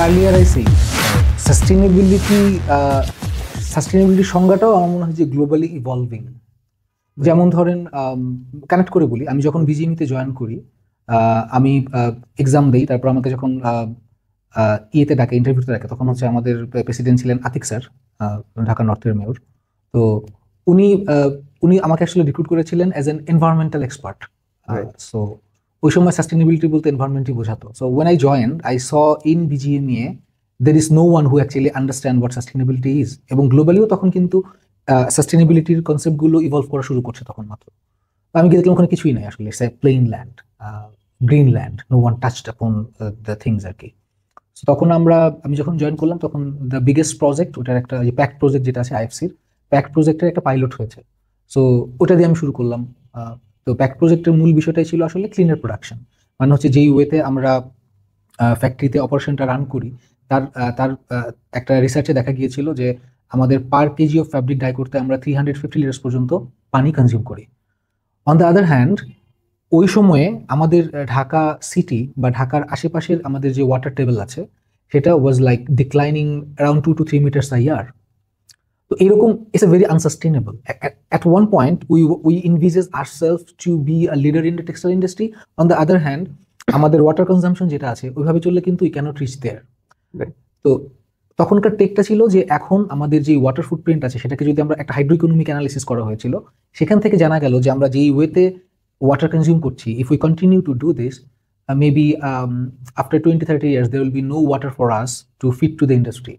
earlier I say sustainability সাস্টেনেবিলিটির সংজ্ঞাটাও আমার মনে হয় যে গ্লোবালি ইভলভিং। যেমন ধরেন কানেক্ট করে বলি, আমি যখন বিজিএমইতে জয়েন করি, আমি এক্সাম দিই, তারপর আমাকে যখন ইয়েতে ডাকে, ইন্টারভিউতে ডাকে, তখন হচ্ছে আমাদের প্রেসিডেন্ট ছিলেন আতিক স্যার, ঢাকা নর্থের মেয়র। তো উনি আমাকে আসলে রিক্রুট করেছিলেন as an environmental expert. So ওই সময় সাস্টেনেবিলিটি বলতে এনভায়রনমেন্টই বোঝাতো। So when I joined I saw in BGMEA there is no one who actually understand what sustainability is, এবং গ্লোবালিও তখন কিন্তু সাস্টেনেবিলিটির কনসেপ্টগুলো ইভলভ করা শুরু করছে তখন মাত্র। আমি গিয়ে দেখলাম ওখানে কিছুই নাই আসলে, it's a plain land, green land, no one touched upon the things আর কি। তখন আমি যখন জয়েন করলাম তখন দ্য বিগেস্ট প্রজেক্ট, ওটার একটা যে প্যাক্ট প্রজেক্ট যেটা আছে আইএফসির, প্যাক্ট প্রজেক্টের একটা পাইলট হয়েছে। সো ওটা দিয়ে আমি শুরু করলাম। তো প্যাক্ট প্রজেক্টের মূল বিষয়টাই ছিল আসলে ক্লিনার প্রোডাকশন, মানে হচ্ছে যেই ওয়েতে আমরা ফ্যাক্টরিতে অপারেশনটা রান করি, তার একটা রিসার্চে দেখা গিয়েছিল যে আমাদের পার কেজি অফ ফ্যাব্রিক ডাই করতে আমরা 350 লিটার্স পর্যন্ত পানি কনজিউম করি। অন দ্য আদার হ্যান্ড, ওই সময়ে আমাদের ঢাকা সিটি বা ঢাকার আশেপাশের আমাদের যে ওয়াটার টেবল আছে সেটা was like declining around 2 to 3 meters a year. তো এরকম it's a very unsustainable. At one point we envisage ourself to be a leader in the textile industry. On the other hand, আমাদের water consumption যেটা আছে ওইভাবে চললে কিন্তু we cannot rich দেয়ার। তো তখনকার টেকটা ছিল যে এখন আমাদের যে ওয়াটার ফুটপ্রিন্ট আছে সেটাকে যদি আমরা একটা হাইড্রো ইকোনমিক অ্যানালিসিস করা হয়েছিল, সেখান থেকে জানা গেল যে আমরা যেই ওয়েতে ওয়াটার কনজিউম করছি, if we continue to do this, maybe after 20-30 years there will be no water for us to fit to the industry.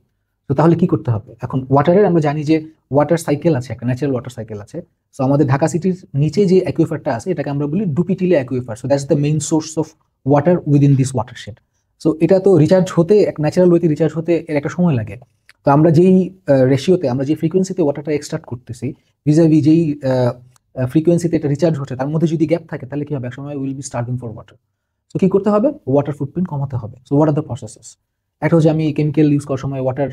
তো তাহলে কি করতে হবে? এখন ওয়াটারের আমরা জানি যে ওয়াটার সাইকেল আছে, একটা ন্যাচারাল ওয়াটার সাইকেল আছে। সো আমাদের ঢাকা সিটির নিচে যে অ্যাকুইফারটা আছে এটাকে আমরা বলি Dupitila aquifer. So that's the main source of water within this watershed. So এটা তো রিচার্জ হতে, এক ন্যাচারাল ওয়েতে রিচার্জ হতে এর একটা সময় লাগে। তো আমরা যেই রেশিওতে, আমরা যে ফ্রিকোয়েন্সিতে ওয়াটারটা এক্সট্রাক্ট করতেছি, ভিজাভি যেই ফ্রিকোয়েন্সিতে এটা রিচার্জ হচ্ছে, তার মধ্যে যদি গ্যাপ থাকে তাহলে কি হবে? এক সময় will be starving for water. তো কি করতে হবে? ওয়াটার ফুটপ্রিন্ট কমাতে হবে। So what are the processes? একটা হচ্ছে আমি কেমিক্যাল ইউজ করার সময় ওয়াটার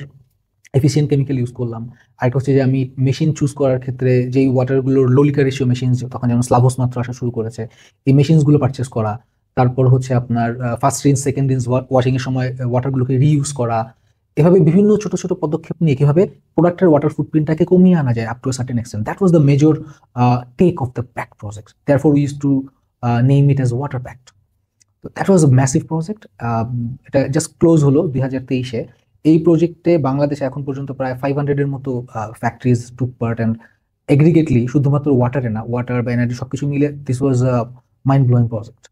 এফিসিয়েন্ট কেমিক্যাল ইউজ করলাম। আরেকটা হচ্ছে যে আমি মেশিন চুজ করার ক্ষেত্রে যেই ওয়াটারগুলোর লো লিকার রেশিও মেশিন, তখন যেমন স্লাভোস মাত্রা আসা শুরু করেছে, এই মেশিনসগুলো পারচেস করা। তারপর হচ্ছে আপনার first rinse, second rinse washing এর সময় ওয়াটারগুলোকে রিইউজ করা। এভাবে বিভিন্ন ছোট ছোট পদক্ষেপ নিয়ে কিভাবে প্রোডাক্টের ওয়াটার ফুটপ্রিন্টটাকে কমিয়ে আনা যায় up to a certain extent. That was the major take of the pact project. Therefore we used to name it as water pact. তো that was a massive project. এটা জাস্ট ক্লোজ হলো 2023-এ। এই প্রজেক্টে বাংলাদেশে এখন পর্যন্ত প্রায় 500-এর মতো ফ্যাক্টরিজ টুক পার্ট, অ্যান্ড এগ্রিগেটলি শুধুমাত্র ওয়াটারে না, ওয়াটার বা এনার্জি সবকিছু মিলে this was a mind blowing project.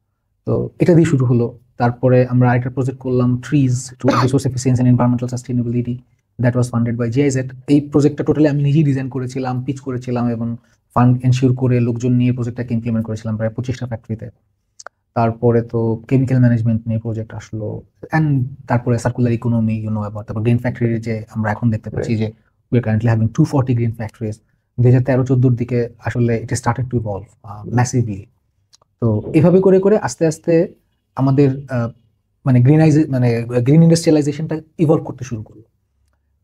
তো এটা দিয়ে শুরু হলো। তারপরে আমরা আরেকটা প্রজেক্ট করলাম, trees to resource efficiency and environmental sustainability, that was funded by GIZ. এই প্রজেক্টটা টোটালি আমি নিজেই ডিজাইন করেছিলাম, পিচ করেছিলাম এবং ফান্ড এনশিওর করে লোকজন নিয়ে প্রজেক্টটাকে ইমপ্লিমেন্ট করেছিলাম প্রায় 25টা ফ্যাক্টরিতে। তারপরে তো কেমিক্যাল ম্যানেজমেন্ট নিয়ে প্রজেক্ট আসলো, অ্যান্ড তারপরে সার্কুলার ইকোনমি, তারপর গ্রিন ফ্যাক্টরি যে আমরা এখন দেখতে পাচ্ছি যে we are currently having 240 green factories. 2013-14 দিকে আসলে it started to evolve massively. তো এভাবে করে করে আস্তে আস্তে আমাদের গ্রিন ইন্ডাস্ট্রিয়ালাইজেশনটা ইভলভ করতে শুরু করলো।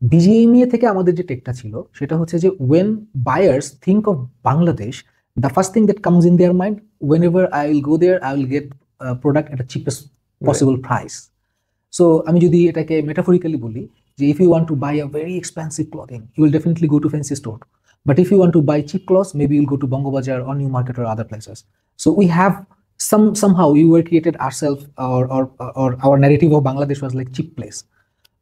বিজিএমইএ থেকে আমাদের যে টেকটা ছিল সেটা হচ্ছে যে when buyers think of Bangladesh, the first thing that comes in their mind, whenever I will go there, I will get a product at the cheapest possible price. So আমি যদি এটাকে metaphorically বলি যে if you want to buy a very expensive clothing, you will definitely go to fancy store. But if you want to buy cheap clothes, maybe you'll go to Bongo Bazaar or New Market or other places. So we have somehow we were created ourselves, or our narrative of Bangladesh was like cheap place.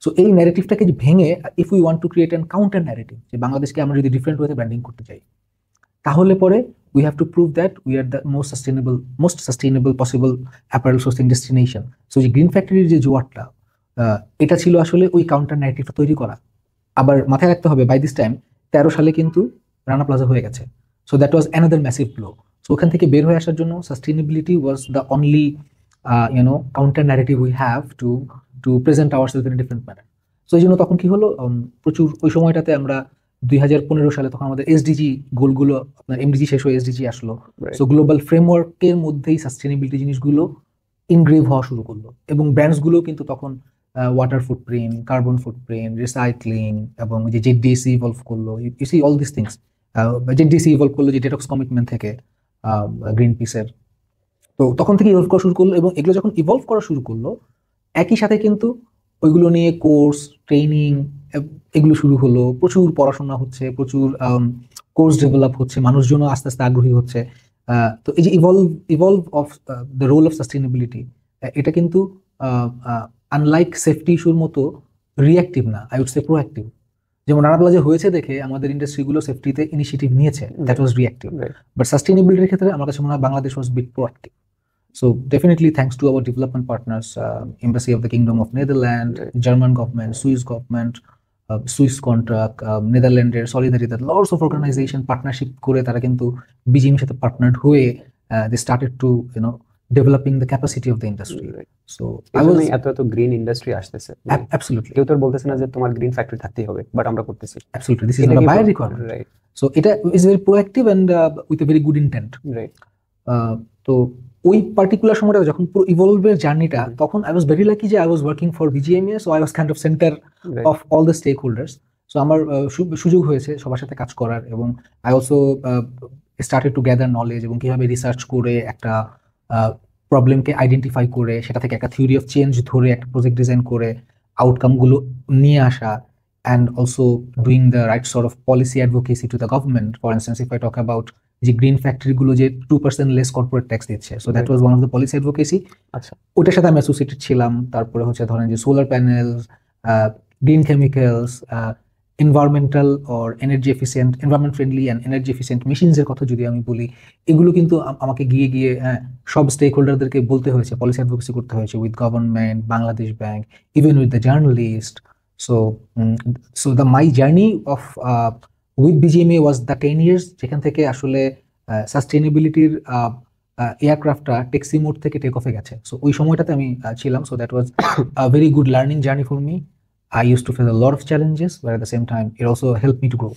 So এই narrativeটাকে ভেঙে if we want to create a counter narrative যে বাংলাদেশকে আমরা যদি different ওয়েতে branding করতে চাই, তাহলে পরে we have to prove that we are the most sustainable possible apparel sourcing destination. So যে গ্রিন ফ্যাক্টরির যে জোয়ারটা, এটা ছিল আসলে ওই কাউন্টার ন্যারেটিভটা তৈরি করা। আবার মাথায় রাখতে হবে বাই দিস টাইম 13 সালে কিন্তু রানা প্লাজা হয়ে গেছে। So that was another massive blow. So ওখান থেকে বের হয়ে আসার জন্য sustainability was the only counter narrative we have to present ourself in a different manner. So এই জন্য তখন কি হলো, প্রচুর ওই সময়টাতে আমরা 2015 সালে তখন আমাদের এসডিজি গোলগুলো, আপনার এমডিজি শেষ হয়ে এসডিজি আসলো। সো গ্লোবাল ফ্রেমওয়ার্কের মধ্যেই সাস্টেনেবিলিটি জিনিসগুলো ইনগ্রেভ হওয়া শুরু করলো, এবং ব্র্যান্ডসগুলো কিন্তু তখন water footprint, carbon footprint, recycling, এবং যে জেডিসি ইভলভ করলো, you see all this things. ZDC evolve করলো যে ডেটক্স কমিটমেন্ট থেকে গ্রিন পিসের। তো তখন থেকে ইভলভ করা শুরু করলো, এবং এগুলো যখন ইভলভ করা শুরু করলো একই সাথে কিন্তু ওইগুলো নিয়ে কোর্স, ট্রেনিং এগুলো শুরু হলো, প্রচুর পড়াশোনা হচ্ছে, প্রচুর কোর্স ডেভেলপ হচ্ছে, মানুষজনও আস্তে আস্তে আগ্রহী হচ্ছে। তো এই যে evolve of the role of sustainability, এটা কিন্তু আনলাইক সেফটি ইস্যুর মতো রিঅ্যাক্টিভ না, আই উড সে প্রোঅ্যাক্টিভ। যেমন রানা প্লাজা হয়েছে দেখে আমাদের ইন্ডাস্ট্রিগুলো সেফটিতে ইনিশিয়েটিভ নিয়েছে, দ্যাট ওয়াজ রিঅ্যাক্টিভ। বাট সাস্টেনেবিলিটির ক্ষেত্রে আমার কাছে মনে হয় Bangladesh was bit proactive. So definitely thanks to our development partners, Embassy of the Kingdom of Netherlands, German government, Swiss government, Swiss contract, Netherlands Solidarity, lots of organization partnership করে তারা কিন্তু BGM সাথে partnered হয়ে they started to developing the capacity of the industry. So I was এত green industry আসতেছে, absolutely কেউ তো বলতেছে না যে তোমার গ্রিন ফ্যাক্টরি থাকতেই হবে, বাট আমরা করতেছি। Absolutely, this is not a buyer requirement, right? So it is very proactive and with a very good intent, right? তো ওই পার্টিকুলার সময়টা যখন পুরো ইভলভের জার্নিটা, তখন আই ওয়াজ ভেরি লাকি যে I was working for BGMA, so I was kind of centre of all the stakeholders. So আমার সুযোগ হয়েছে সবার সাথে কাজ করার, এবং I also started to gather knowledge, এবং কিভাবে রিসার্চ করে একটা প্রবলেমকে আইডেন্টিফাই করে সেটা থেকে একটা থিওরি অফ চেঞ্জ ধরে একটা প্রজেক্ট ডিজাইন করে আউটকামগুলো নিয়ে আসা, and also doing the right sort of policy advocacy to the government. For instance, if I talk about যে গ্রিন ফ্যাক্টরি গুলো যে 2% লেস কর্পোরেট ট্যাক্স দিচ্ছে, so that was one of the policy advocacy. আচ্ছা, ওটার সাথে আমি associated ছিলাম। তারপরে হচ্ছে ধরেন যে solar panel, green chemicals, environmental or energy efficient, environment friendly and energy efficient মেশিনসের কথা যদি আমি বলি, এগুলো কিন্তু আমাকে গিয়ে গিয়ে সব স্টেক হোল্ডারদেরকে বলতে হয়েছে, পলিসি অ্যাডভোকেসি করতে হয়েছে with government, Bangladesh bank, even with the journalist. So my journey of with BGMA was the 10 years, যেখান থেকে আসলে সাস্টেনেবিলিটির এয়ারক্রাফটটা টেক্সি মোড থেকে টেক অফে গেছে। সো ওই সময়টাতে আমি ছিলাম। So that was a very good learning journey for me. I used to face a lot of challenges, but at the same time it also helped me to grow.